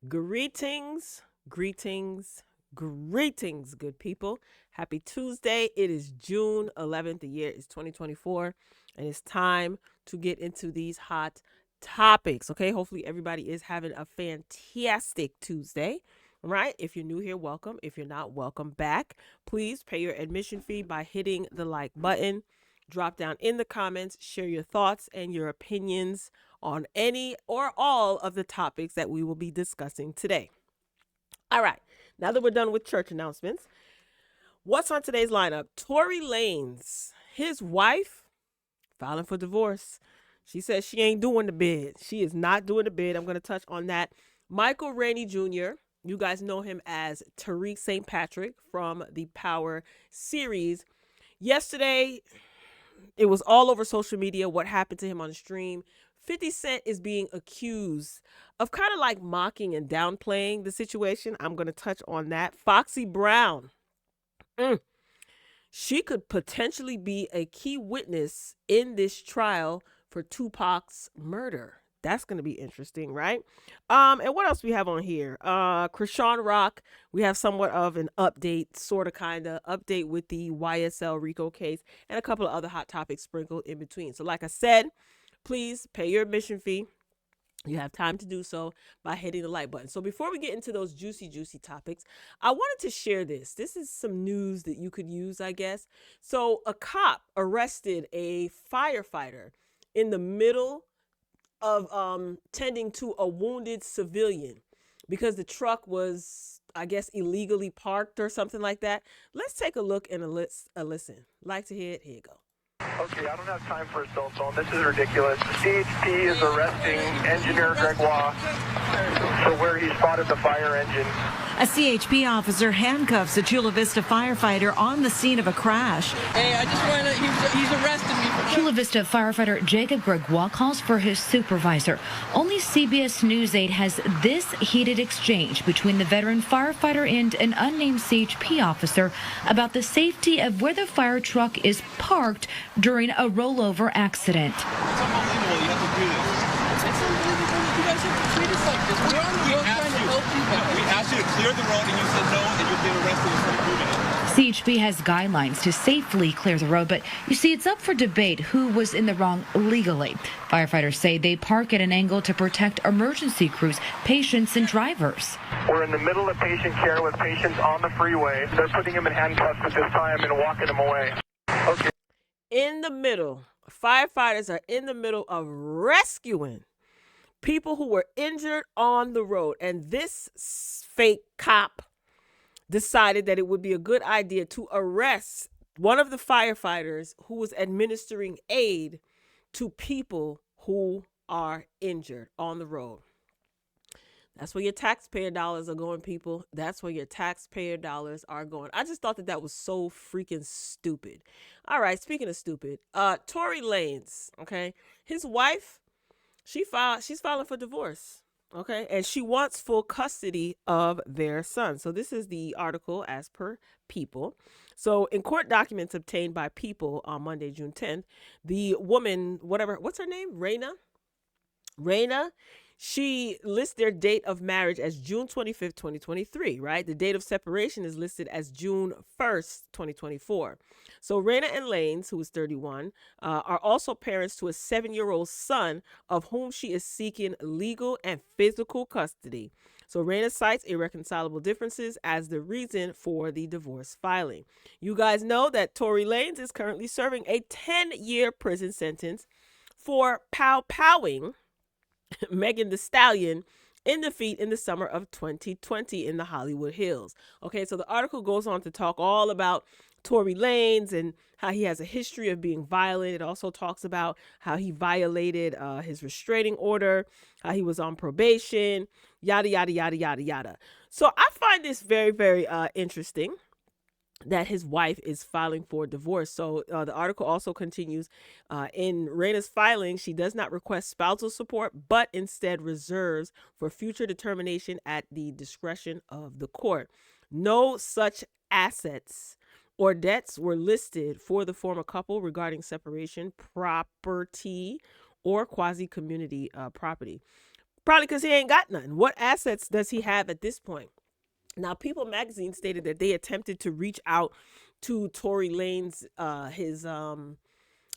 Greetings, greetings, greetings, good people. Happy Tuesday. It is June 11th. The year is 2024, and it's time to get into these hot topics. Okay, hopefully, everybody is having a fantastic Tuesday. Right? If you're new here, welcome. If you're not, welcome back. Please pay your admission fee by hitting the like button. Drop down in the comments, share your thoughts and your opinions on any or all of the topics that we will be discussing today. All right, now that we're done with church announcements, what's on today's lineup? Tory Lanez, his wife, filing for divorce. She says she ain't doing the bid. She is not doing the bid. I'm going to touch on that. Michael Rainey Jr., you guys know him as Tariq St. Patrick from the Power series. Yesterday, it was all over social media what happened to him on the stream. 50 Cent is being accused of kind of like mocking and downplaying the situation. I'm going to touch on that. Foxy Brown. She could potentially be a key witness in this trial for Tupac's murder. That's going to be interesting, right? And what else we have on here? Krishan Rock, we have somewhat of an update, sort of, kind of update with the YSL Rico case and a couple of other hot topics sprinkled in between. So like I said, please pay your admission fee. You have time to do so by hitting the like button. So before we get into those juicy topics, I wanted to share this. This is some news that you could use, I guess. So a cop arrested a firefighter in the middle of tending to a wounded civilian because the truck was, I guess, illegally parked or something like that. Let's take a look and a listen. Like to hear it? Here you go. Okay, I don't have time for assault zone. This is ridiculous. CHP is arresting engineer Gregoire for where he spotted the fire engine. A CHP officer handcuffs a Chula Vista firefighter on the scene of a crash. Hey, I just want to, he's arrested me. Chula Vista firefighter Jacob Gregoire calls for his supervisor. Only CBS News 8 has this heated exchange between the veteran firefighter and an unnamed CHP officer about the safety of where the fire truck is parked during a rollover accident. It's unbelievable. You have to do this. It's unbelievable. You guys have to treat us like this. We're on the road trying to help you guys. We asked you to clear the road and you said no, and you'll get arrested for moving it. CHP has guidelines to safely clear the road, but you see, it's up for debate who was in the wrong legally. Firefighters say they park at an angle to protect emergency crews, patients, and drivers. We're in the middle of patient care with patients on the freeway. They're putting him in handcuffs at this time and walking him away. Okay. In the middle, firefighters are in the middle of rescuing people who were injured on the road. And this fake cop decided that it would be a good idea to arrest one of the firefighters who was administering aid to people who are injured on the road. That's where your taxpayer dollars are going, people. That's where your taxpayer dollars are going. I just thought that was so freaking stupid. All right, speaking of stupid, Tory Lanez, okay, his wife, she's filing for divorce, okay, and she wants full custody of their son. So this is the article as per People. So in court documents obtained by People on Monday, June 10th, the woman, what's her name? Raina, she lists their date of marriage as June 25th, 2023, right? The date of separation is listed as June 1st, 2024. So Raina and Lanez, who is 31, are also parents to a 7-year-old son of whom she is seeking legal and physical custody. So Raina cites irreconcilable differences as the reason for the divorce filing. You guys know that Tory Lanez is currently serving a 10-year prison sentence for pow-powing Megan Thee Stallion in defeat in the summer of 2020 in the Hollywood Hills. Okay, so the article goes on to talk all about Tory Lanez and how he has a history of being violent. It also talks about how he violated his restraining order, how he was on probation, yada, yada, yada, yada, yada. So I find this very, very interesting that his wife is filing for divorce. So the article also continues, in Raina's filing, she does not request spousal support, but instead reserves for future determination at the discretion of the court. No such assets or debts were listed for the former couple regarding separation, property, or quasi-community property. Probably because he ain't got none. What assets does he have at this point? Now, People magazine stated that they attempted to reach out to Tory Lanez, his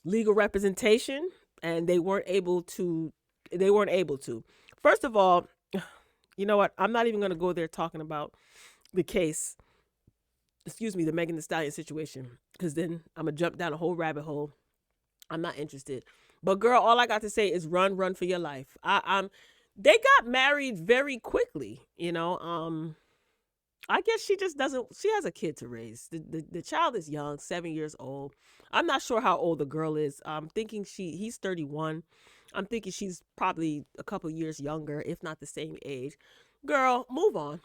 legal representation, and they weren't able to. They weren't able to. First of all, you know what? I'm not even going to go there talking about the case. Excuse me, the Megan Thee Stallion situation, because then I'm gonna jump down a whole rabbit hole. I'm not interested. But girl, all I got to say is run for your life. They got married very quickly, you know. I guess she just doesn't. She has a kid to raise. The child is young, 7 years old. I'm not sure how old the girl is. I'm thinking he's 31. I'm thinking she's probably a couple years younger, if not the same age. Girl, move on.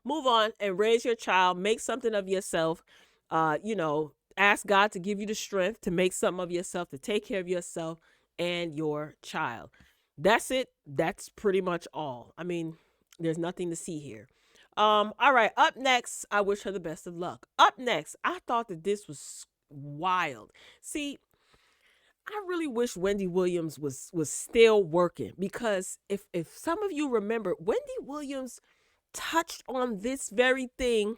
Move on and raise your child. Make something of yourself. Ask God to give you the strength to make something of yourself, to take care of yourself and your child. That's it. That's pretty much all. I mean, there's nothing to see here. All right. Up next, I wish her the best of luck. Up next, I thought that this was wild. See, I really wish Wendy Williams was still working, because if some of you remember, Wendy Williams touched on this very thing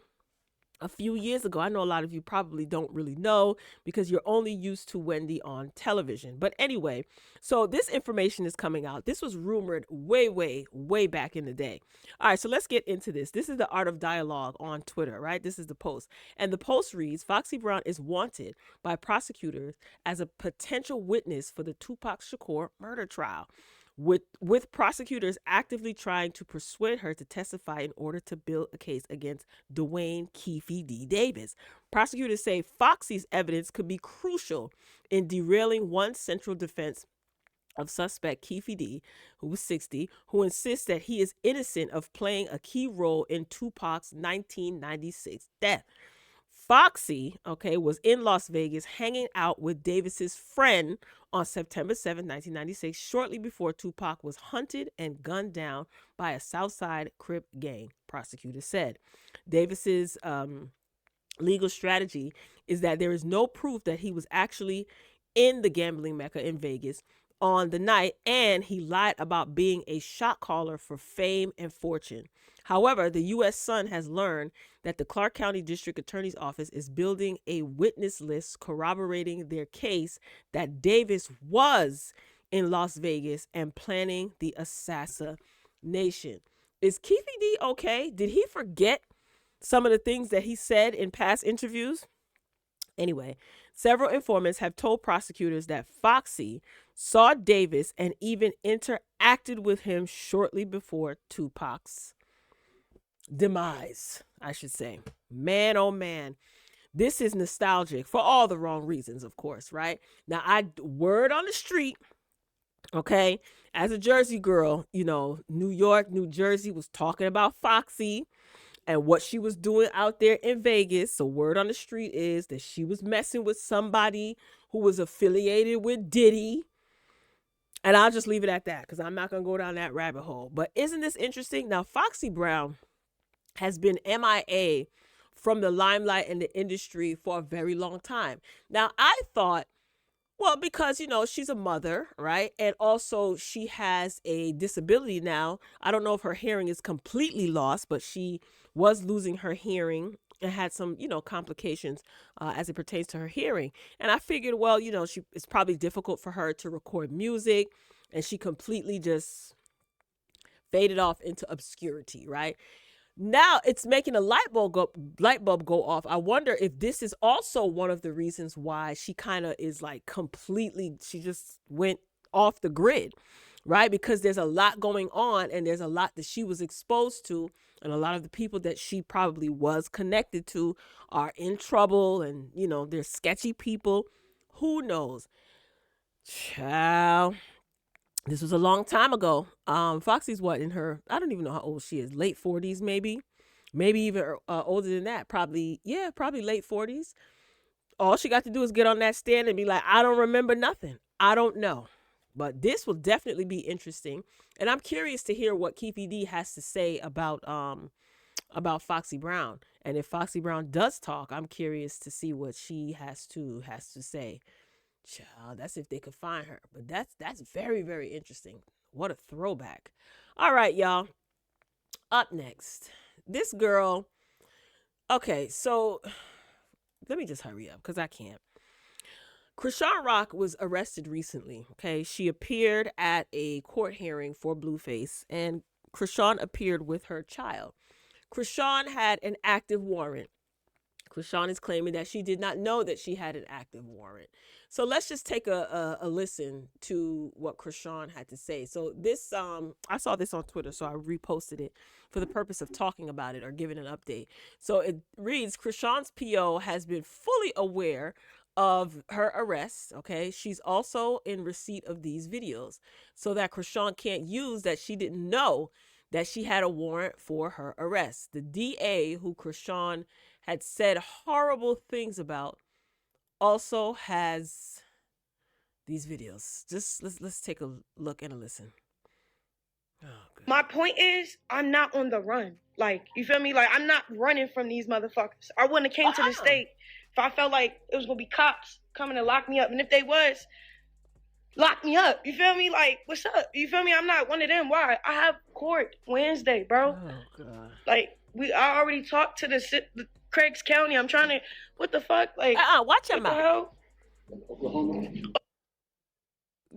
a few years ago. I know a lot of you probably don't really know because you're only used to Wendy on television. But anyway, so this information is coming out. This was rumored way back in the day. All right, so let's get into this. This is the Art of Dialogue on Twitter, right? This is the post. And the post reads, Foxy Brown is wanted by prosecutors as a potential witness for the Tupac Shakur murder trial, with prosecutors actively trying to persuade her to testify in order to build a case against Dwayne Keefe D. Davis. Prosecutors say Foxy's evidence could be crucial in derailing one central defense of suspect Keefe D., who was 60, who insists that he is innocent of playing a key role in Tupac's 1996 death. Foxy, was in Las Vegas hanging out with Davis's friend on September 7, 1996, shortly before Tupac was hunted and gunned down by a Southside Crip gang, prosecutors said. Davis's legal strategy is that there is no proof that he was actually in the gambling mecca in Vegas on the night, and he lied about being a shot caller for fame and fortune. However, the U.S. Sun has learned that the Clark County District Attorney's Office is building a witness list corroborating their case that Davis was in Las Vegas and planning the assassination. Is Keefe D okay? Did he forget some of the things that he said in past interviews? Anyway, several informants have told prosecutors that Foxy saw Davis and even interacted with him shortly before Tupac's demise, I should say. Man, oh man, this is nostalgic for all the wrong reasons, of course, right? Now, word on the street, as a Jersey girl, New York, New Jersey was talking about Foxy and what she was doing out there in Vegas. So word on the street is that she was messing with somebody who was affiliated with Diddy. And I'll just leave it at that because I'm not going to go down that rabbit hole. But isn't this interesting? Now, Foxy Brown has been MIA from the limelight in the industry for a very long time. Now, I thought, well, because, she's a mother, right? And also she has a disability now. I don't know if her hearing is completely lost, but she was losing her hearing and had some, complications as it pertains to her hearing. And I figured, well, it's probably difficult for her to record music, and she completely just faded off into obscurity, right? Now it's making a light bulb go off. I wonder if this is also one of the reasons why she kind of is like she just went off the grid, right? Because there's a lot going on, and there's a lot that she was exposed to, and a lot of the people that she probably was connected to are in trouble, and, they're sketchy people. Who knows? Child. This was a long time ago. Foxy's in her, I don't even know how old she is, late 40s maybe even older than that. Probably late 40s. All she got to do is get on that stand and be like, I don't remember nothing. I don't know. But this will definitely be interesting. And I'm curious to hear what Keefe D has to say about Foxy Brown. And if Foxy Brown does talk, I'm curious to see what she has to say. Child, that's if they could find her. But that's very, very interesting. What a throwback. All right, y'all. Up next, this girl. Okay, so let me just hurry up because I can't. Krishan Rock was arrested recently. Okay, she appeared at a court hearing for Blueface, and Krishan appeared with her child. Krishan had an active warrant. Krishan is claiming that she did not know that she had an active warrant. So let's just take a listen to what Krishan had to say. So this, I saw this on Twitter, so I reposted it for the purpose of talking about it or giving an update. So it reads, Krishan's PO has been fully aware of her arrest. Okay, she's also in receipt of these videos, so that Krishan can't use that she didn't know that she had a warrant for her arrest. The DA, who Krishan had said horrible things about, also has these videos. Just let's take a look and a listen. Oh, God. My point is, I'm not on the run. Like, you feel me? Like, I'm not running from these motherfuckers. I wouldn't have came to the state if I felt like it was gonna be cops coming to lock me up. And if they was, lock me up. You feel me? Like, what's up? You feel me? I'm not one of them. Why? I have court Wednesday, bro. Oh, God. Like, I already talked to the Craigs County. I'm trying to, what the fuck? Like, watch your mouth.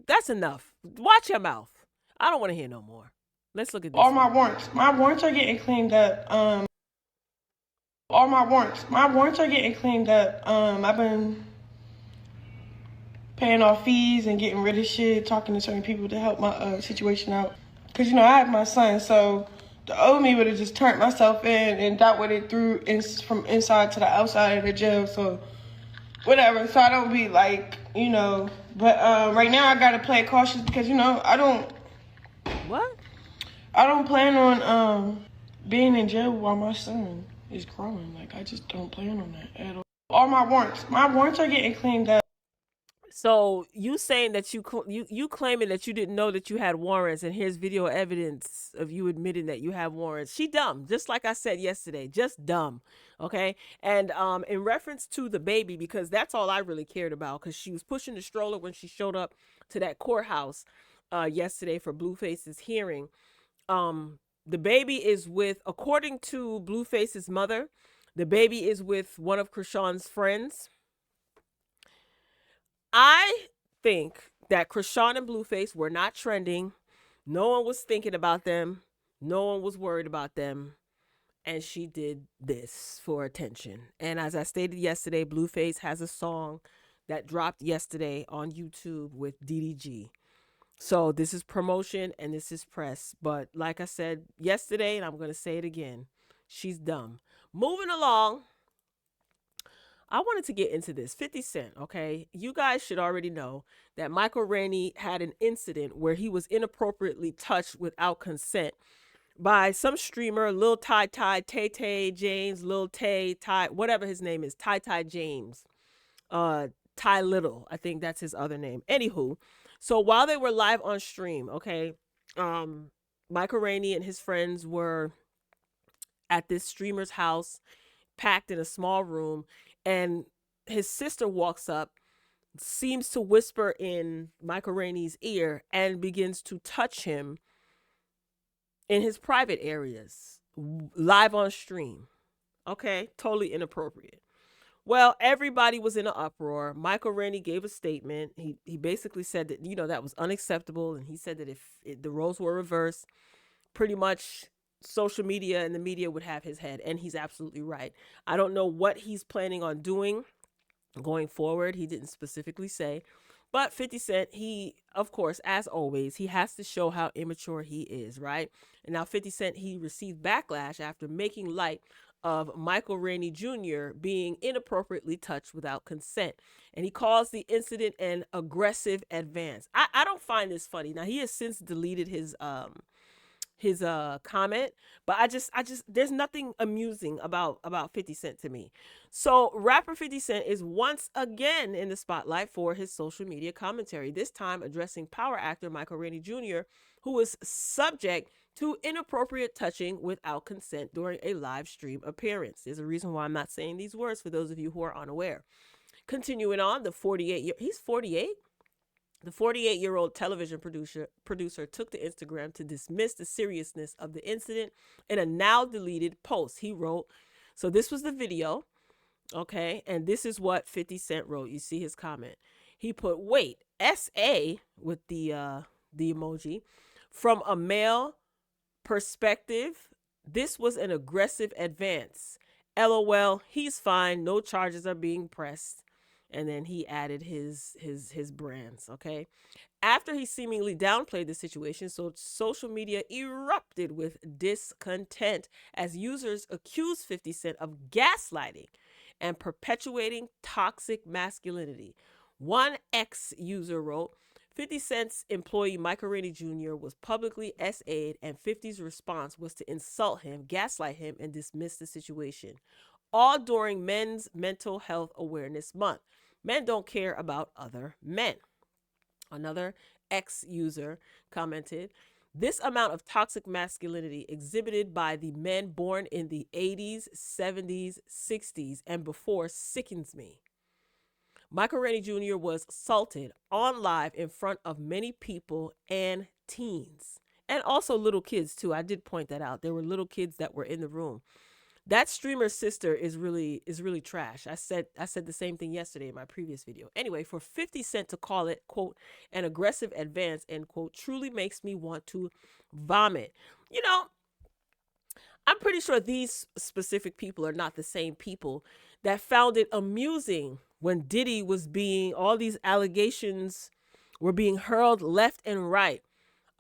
That's enough. Watch your mouth. I don't want to hear no more. Let's look at this. All my warrants. My warrants are getting cleaned up. All my warrants. My warrants are getting cleaned up. I've been paying off fees and getting rid of shit, talking to certain people to help my situation out. Cause you know I had my son, so the old me would have just turned myself in and dealt with it from inside to the outside of the jail. So whatever. So I don't be like, you know. But right now I gotta play cautious because you know I don't. What? I don't plan on being in jail while my son is growing. Like, I just don't plan on that at all. All my warrants are getting cleaned up. So you saying that you claiming that you didn't know that you had warrants, and here's video evidence of you admitting that you have warrants. She dumb, just like I said yesterday, just dumb. Okay, and in reference to the baby, because that's all I really cared about, because she was pushing the stroller when she showed up to that courthouse yesterday for Blueface's hearing. The baby is with, according to Blueface's mother, the baby is with one of Krishan's friends. I think that Krishan and Blueface were not trending. No one was thinking about them. No one was worried about them. And she did this for attention. And as I stated yesterday, Blueface has a song that dropped yesterday on YouTube with DDG. So this is promotion and this is press. But like I said yesterday, and I'm going to say it again, she's dumb. Moving along. I wanted to get into this. 50 Cent, okay? You guys should already know that Michael Rainey had an incident where he was inappropriately touched without consent by some streamer, Lil Ty James, Lil Ty, whatever his name is, Ty James. Ty Little, I think that's his other name. Anywho, so while they were live on stream, okay, Michael Rainey and his friends were at this streamer's house, packed in a small room, and his sister walks up, seems to whisper in Michael Rainey's ear, and begins to touch him in his private areas, live on stream. Okay, totally inappropriate. Well, everybody was in an uproar. Michael Rainey gave a statement. He basically said that, you know, that was unacceptable, and he said that if the roles were reversed, pretty much social media and the media would have his head, and he's absolutely right. I don't know what he's planning on doing going forward. He didn't specifically say, but 50 Cent, he, of course, as always, he has to show how immature he is, right? And now 50 Cent, he received backlash after making light of Michael Rainey Jr. being inappropriately touched without consent, and he calls the incident an aggressive advance. I don't find this funny. Now, he has since deleted his comment, but I just there's nothing amusing about 50 Cent to me. So rapper 50 Cent is once again in the spotlight for his social media commentary, this time addressing power actor Michael Rainey Jr., who was subject to inappropriate touching without consent during a live stream appearance. There's a reason why I'm not saying these words for those of you who are unaware. Continuing on, the 48-year, he's 48? The 48-year-old television producer took to Instagram to dismiss the seriousness of the incident in a now deleted post. He wrote, so this was the video, okay, and this is what 50 Cent wrote. You see his comment. He put, wait, SA with the emoji, from a male perspective, this was an aggressive advance. LOL, he's fine. No charges are being pressed. And then he added his brands, okay? After he seemingly downplayed the situation, so social media erupted with discontent as users accused 50 Cent of gaslighting and perpetuating toxic masculinity. One ex-user wrote, 50 Cent's employee Michael Rainey Jr. was publicly SA'd, and 50's response was to insult him, gaslight him, and dismiss the situation. All during Men's Mental Health Awareness Month. Men don't care about other men. Another ex-user commented, this amount of toxic masculinity exhibited by the men born in the 80s, 70s, 60s, and before sickens me. Michael Rainey Jr. was assaulted on live in front of many people and teens. And also little kids, too. I did point that out. There were little kids that were in the room. That streamer's sister is really trash. I said the same thing yesterday in my previous video. Anyway, for 50 Cent to call it, quote, an aggressive advance, end quote, truly makes me want to vomit. You know, I'm pretty sure these specific people are not the same people that found it amusing when Diddy was all these allegations were being hurled left and right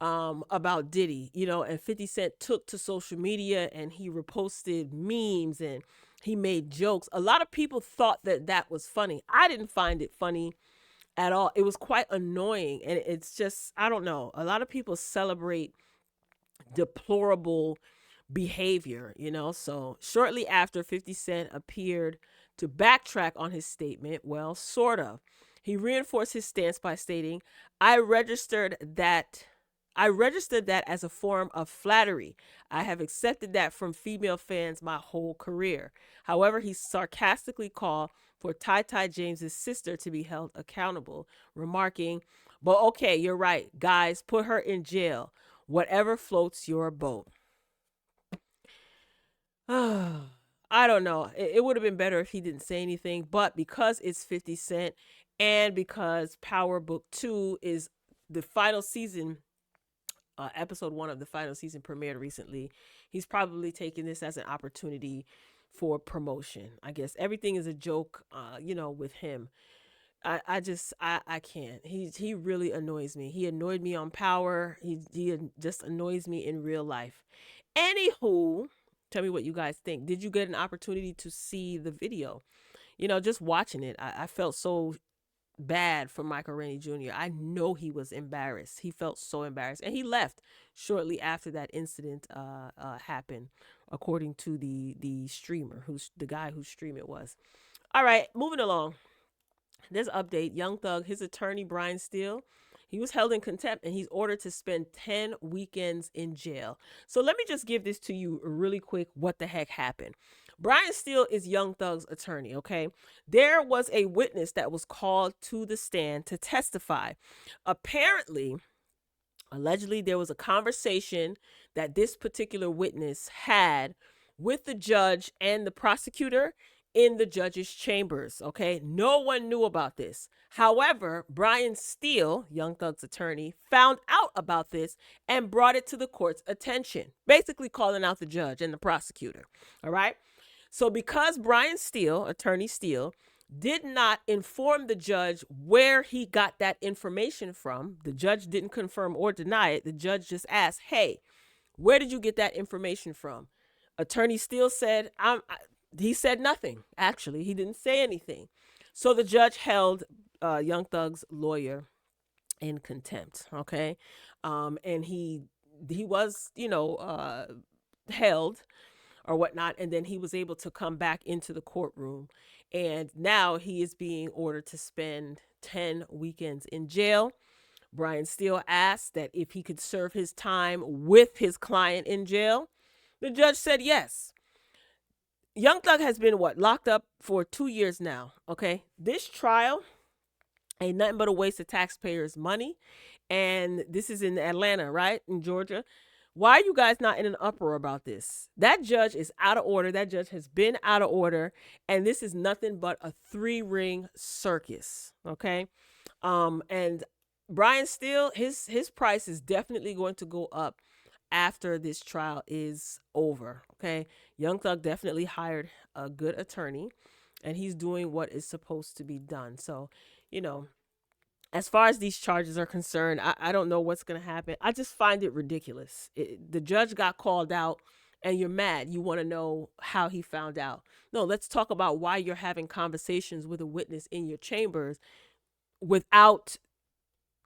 about Diddy, you know, and 50 Cent took to social media and he reposted memes and he made jokes. A lot of people thought that was funny. I didn't find it funny at all. It was quite annoying. And it's just, I don't know. A lot of people celebrate deplorable behavior, you know. So shortly after 50 Cent appeared to backtrack on his statement, well, sort of. He reinforced his stance by stating, I registered that as a form of flattery. I have accepted that from female fans my whole career. However, he sarcastically called for Ty James's sister to be held accountable, remarking, but okay, you're right. Guys, put her in jail. Whatever floats your boat. I don't know. It would have been better if he didn't say anything, but because it's 50 Cent and because Power Book 2 is the final season, episode 1 of the final season premiered recently, he's probably taking this as an opportunity for promotion. I guess everything is a joke, you know, with him. I can't. He really annoys me. He annoyed me on Power. He just annoys me in real life. Anywho, tell me what you guys think. Did you get an opportunity to see the video? You know, just watching it, I felt so bad for Michael Rainey Jr. I know he was embarrassed. He felt so embarrassed. And he left shortly after that incident happened, according to the streamer, the guy whose stream it was. All right, moving along. There's an update. Young Thug, his attorney, Brian Steele, he was held in contempt and he's ordered to spend 10 weekends in jail. So let me just give this to you really quick. What the heck happened? Brian Steele is Young Thug's attorney, okay? There was a witness that was called to the stand to testify. Allegedly, there was a conversation that this particular witness had with the judge and the prosecutor in the judge's chambers, okay? No one knew about this. However, Brian Steele, Young Thug's attorney, found out about this and brought it to the court's attention, basically calling out the judge and the prosecutor, all right? So because Brian Steele, attorney Steele, did not inform the judge where he got that information from, the judge didn't confirm or deny it. The judge just asked, hey, where did you get that information from? Attorney Steele said, he said nothing. Actually, he didn't say anything. So the judge held Young Thug's lawyer in contempt, okay? And he was, held or whatnot, and then he was able to come back into the courtroom. And now he is being ordered to spend 10 weekends in jail. Brian Steele asked that if he could serve his time with his client in jail. The judge said yes. Young Thug has been locked up for 2 years now, okay? This trial Ain't nothing but a waste of taxpayers' money. And this is in Atlanta, right? In Georgia. Why are you guys not in an uproar about this? That judge is out of order. That judge has been out of order. And this is nothing but a 3-ring circus. Okay. And Brian Steele, his price is definitely going to go up after this trial is over. Okay. Young Thug definitely hired a good attorney, and he's doing what is supposed to be done. So, as far as these charges are concerned, I don't know what's going to happen. I just find it ridiculous. The judge got called out and you're mad. You want to know how he found out. No, let's talk about why you're having conversations with a witness in your chambers without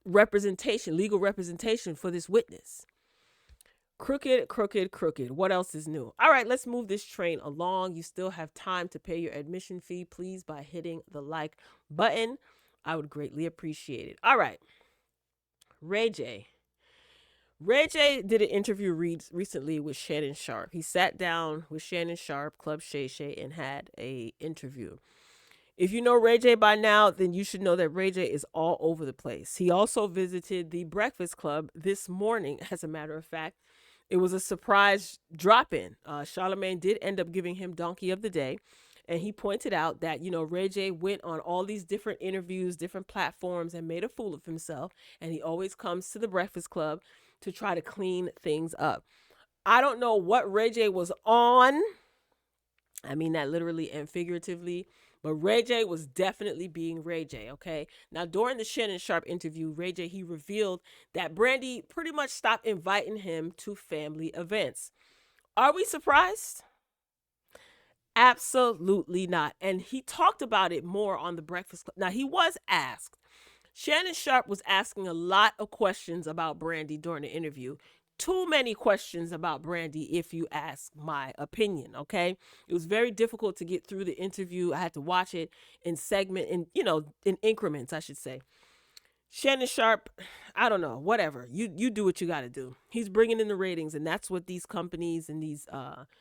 representation, legal representation for this witness. Crooked, crooked, crooked. What else is new? All right, let's move this train along. You still have time to pay your admission fee, please, by hitting the like button. I would greatly appreciate it. All right. Ray J. Ray J did an interview recently with Shannon Sharpe. He sat down with Shannon Sharpe, Club Shay Shay, and had a interview. If you know Ray J by now, then you should know that Ray J is all over the place. He also visited the Breakfast Club this morning, as a matter of fact. It was a surprise drop-in. Charlamagne did end up giving him Donkey of the Day. And he pointed out that, Ray J went on all these different interviews, different platforms, and made a fool of himself. And he always comes to the Breakfast Club to try to clean things up. I don't know what Ray J was on. I mean that literally and figuratively. But Ray J was definitely being Ray J, okay? Now, during the Shannon Sharpe interview, Ray J, he revealed that Brandy pretty much stopped inviting him to family events. Are we surprised? Absolutely not. And he talked about it more on the Breakfast Club. Now, he was asked. Shannon Sharpe was asking a lot of questions about Brandy during the interview. Too many questions about Brandy, if you ask my opinion, okay? It was very difficult to get through the interview. I had to watch it in in increments, I should say. Shannon Sharpe, I don't know, whatever. You do what you got to do. He's bringing in the ratings, and that's what these companies and these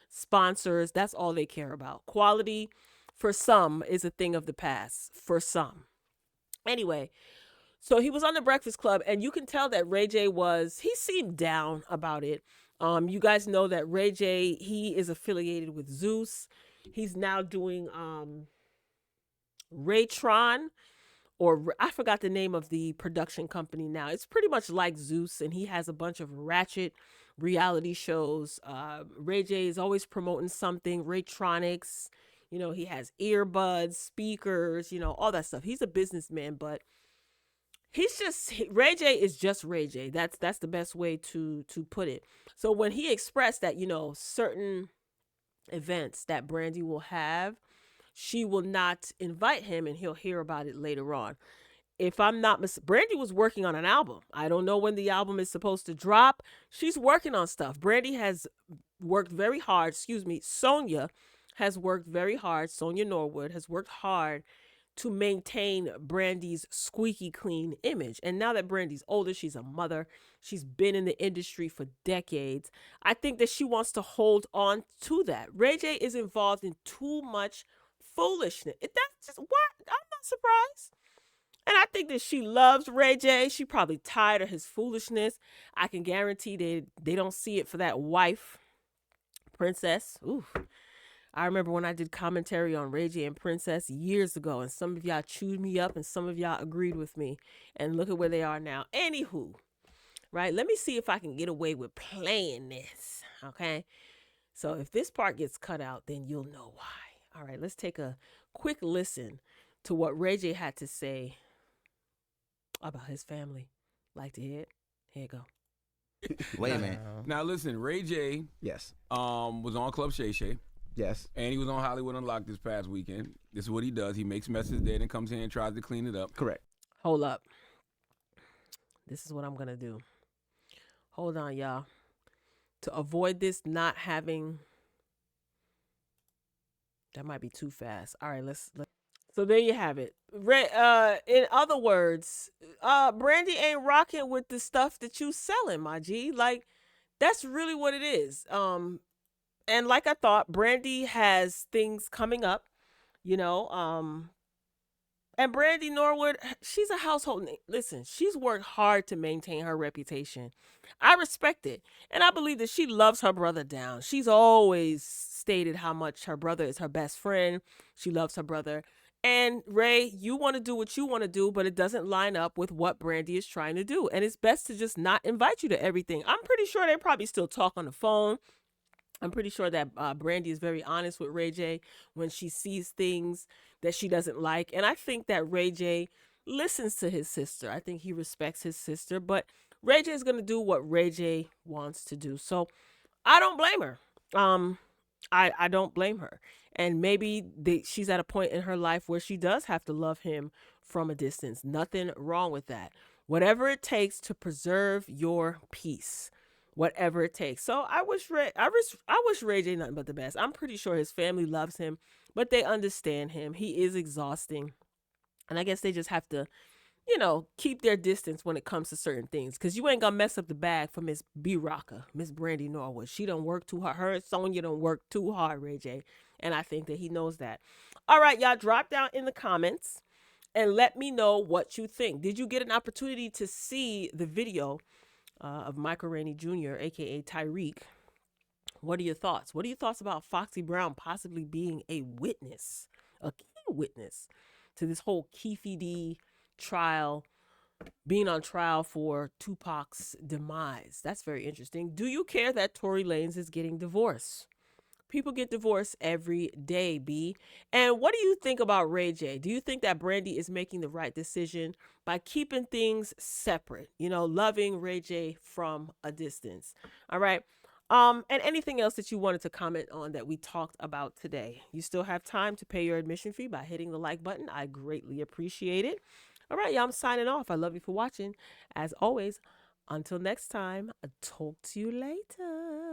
sponsors, that's all they care about. Quality, for some, is a thing of the past. For some. Anyway, so he was on the Breakfast Club, and you can tell that Ray J he seemed down about it. You guys know that Ray J, he is affiliated with Zeus. He's now doing Raytron, or I forgot the name of the production company now. It's pretty much like Zeus, and he has a bunch of ratchet reality shows. Ray J is always promoting something, Raytronics. He has earbuds, speakers, all that stuff. He's a businessman, but Ray J is just Ray J. That's the best way to put it. So when he expressed that, certain events that Brandy will have, she will not invite him, and he'll hear about it later on. If I'm not Brandy was working on an album. I don't know when the album is supposed to drop. She's working on stuff. Brandy has worked very hard. Sonia has worked very hard. Sonia Norwood has worked hard to maintain Brandy's squeaky clean image. And now that Brandy's older, she's a mother. She's been in the industry for decades. I think that she wants to hold on to that. Ray J is involved in too much foolishness. That's just what? I'm not surprised. And I think that she loves Ray J. She probably tired of his foolishness. I can guarantee they don't see it for that wife, Princess. Ooh. I remember when I did commentary on Ray J and Princess years ago, and some of y'all chewed me up and some of y'all agreed with me. And look at where they are now. Anywho, right? Let me see if I can get away with playing this, okay? So if this part gets cut out, then you'll know why. All right, let's take a quick listen to what Ray J had to say about his family. Like to hear it? Here you go. Wait a minute. Now listen, Ray J Yes. was on Club Shay Shay. Yes. And he was on Hollywood Unlocked this past weekend. This is what he does. He makes messes there and comes in and tries to clean it up. Correct. Hold up. This is what I'm going to do. Hold on, y'all. To avoid this not having... That might be too fast. All right, let's... So there you have it. In other words, Brandy ain't rocking with the stuff that you selling, my G. Like, that's really what it is. And like I thought, Brandy has things coming up, And Brandy Norwood, she's a household name. Listen, she's worked hard to maintain her reputation. I respect it. And I believe that she loves her brother down. She's always stated how much her brother is her best friend. She loves her brother. And Ray, you want to do what you want to do, but it doesn't line up with what Brandy is trying to do. And it's best to just not invite you to everything. I'm pretty sure they probably still talk on the phone. I'm pretty sure that Brandy is very honest with Ray J when she sees things that she doesn't like. And I think that Ray J listens to his sister. I think he respects his sister. But Ray J is going to do what Ray J wants to do. So I don't blame her. I don't blame her. And maybe she's at a point in her life where she does have to love him from a distance. Nothing wrong with that. Whatever it takes to preserve your peace. Whatever it takes. So I wish Ray J nothing but the best. I'm pretty sure his family loves him, but they understand him. He is exhausting. And I guess they just have to, keep their distance when it comes to certain things. Because you ain't going to mess up the bag for Miss B Rocker, Miss Brandy Norwood. She don't work too hard. Her and Sonya don't work too hard, Ray J. And I think that he knows that. All right, y'all, drop down in the comments and let me know what you think. Did you get an opportunity to see the video of Michael Rainey Jr., a.k.a. Tyreek? What are your thoughts? What are your thoughts about Foxy Brown possibly being a witness, a key witness to this whole Keefe D trial, being on trial for Tupac's demise? That's very interesting. Do you care that Tory Lanez is getting divorced? People get divorced every day, B. And what do you think about Ray J? Do you think that Brandy is making the right decision by keeping things separate? Loving Ray J from a distance. All right. And anything else that you wanted to comment on that we talked about today? You still have time to pay your admission fee by hitting the like button. I greatly appreciate it. All right, y'all, I'm signing off. I love you for watching. As always, until next time, talk to you later.